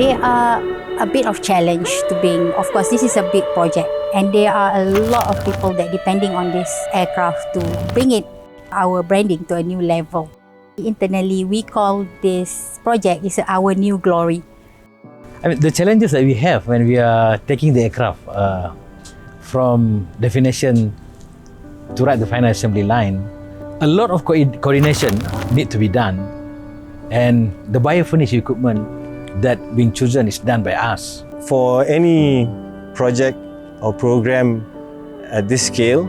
There are a bit of challenge to being, of course, this is a big project, and there are a lot of people that depending on this aircraft to bring it, our branding to a new level. Internally, we call this project is our new glory. I mean, the challenges that we have when we are taking the aircraft from definition to write the final assembly line, a lot of coordination need to be done, and the biofurnished equipment that being chosen is done by us. For any project or program at this scale,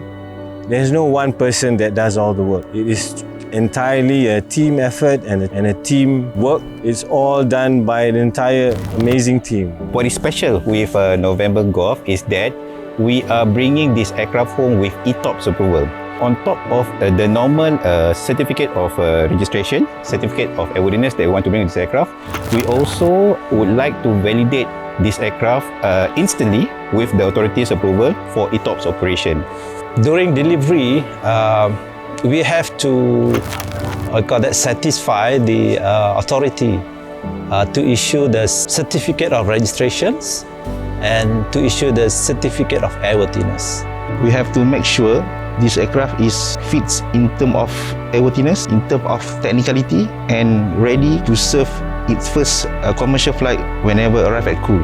there's no one person that does all the work. It is entirely a team effort and a team work. It's all done by an entire amazing team. What is special with November Golf is that we are bringing this aircraft home with ETOPS approval. On top of the normal certificate of registration, certificate of airworthiness that we want to bring to this aircraft, we also would like to validate this aircraft instantly with the authorities' approval for ETOPS operation. During delivery, we have to satisfy the authority to issue the certificate of registrations and to issue the certificate of airworthiness. We have to make sure this aircraft is fits in terms of airworthiness, in terms of technicality, and ready to serve its first commercial flight whenever arrive at crew.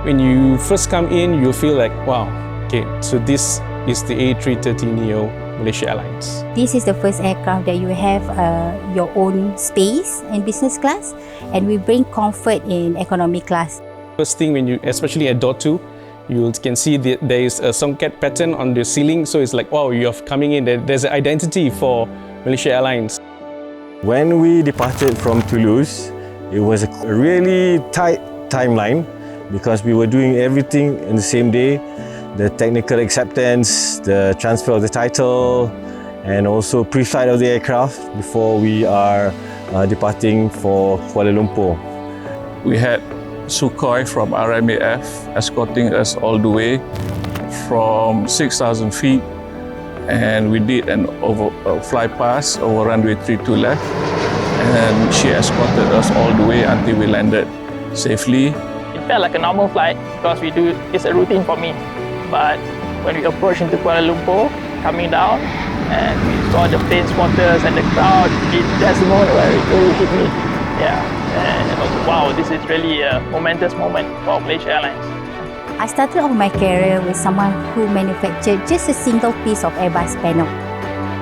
When you first come in, you feel like, wow, okay, so this is the A330neo Malaysia Airlines. This is the first aircraft that you have your own space in business class, and we bring comfort in economy class. First thing, when you, especially at door 2, you can see there is a songket pattern on the ceiling, so it's like, wow, you're coming in, there's an identity for Malaysia Airlines. When we departed from Toulouse, it was a really tight timeline because we were doing everything in the same day. The technical acceptance, the transfer of the title, and also pre-flight of the aircraft before we are departing for Kuala Lumpur. We had Sukhoi from RMAF escorting us all the way from 6,000 feet, and we did an fly pass over runway 32 left, and she escorted us all the way until we landed safely. It felt like a normal flight because it's a routine for me. But when we approached into Kuala Lumpur, coming down, and we saw the plane spotters and the crowd, that's the moment where it really hit me. Yeah. And I was like, wow, this is really a momentous moment for Malaysia Airlines. I started off my career with someone who manufactured just a single piece of Airbus panel.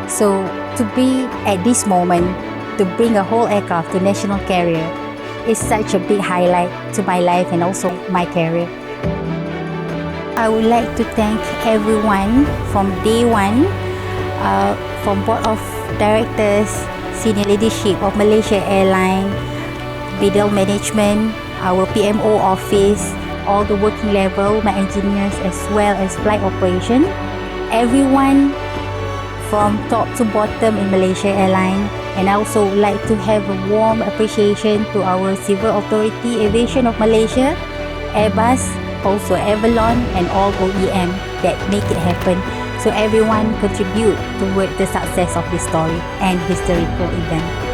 So to be at this moment, to bring a whole aircraft to national carrier is such a big highlight to my life and also my career. I would like to thank everyone from day one, from board of directors, senior leadership of Malaysia Airlines, middle management, our PMO office, all the working level, my engineers as well as flight operation. Everyone from top to bottom in Malaysia Airlines, and I also like to have a warm appreciation to our Civil Authority Aviation of Malaysia, Airbus, also Avalon, and all OEM that make it happen. So everyone contribute toward the success of this story and historical event.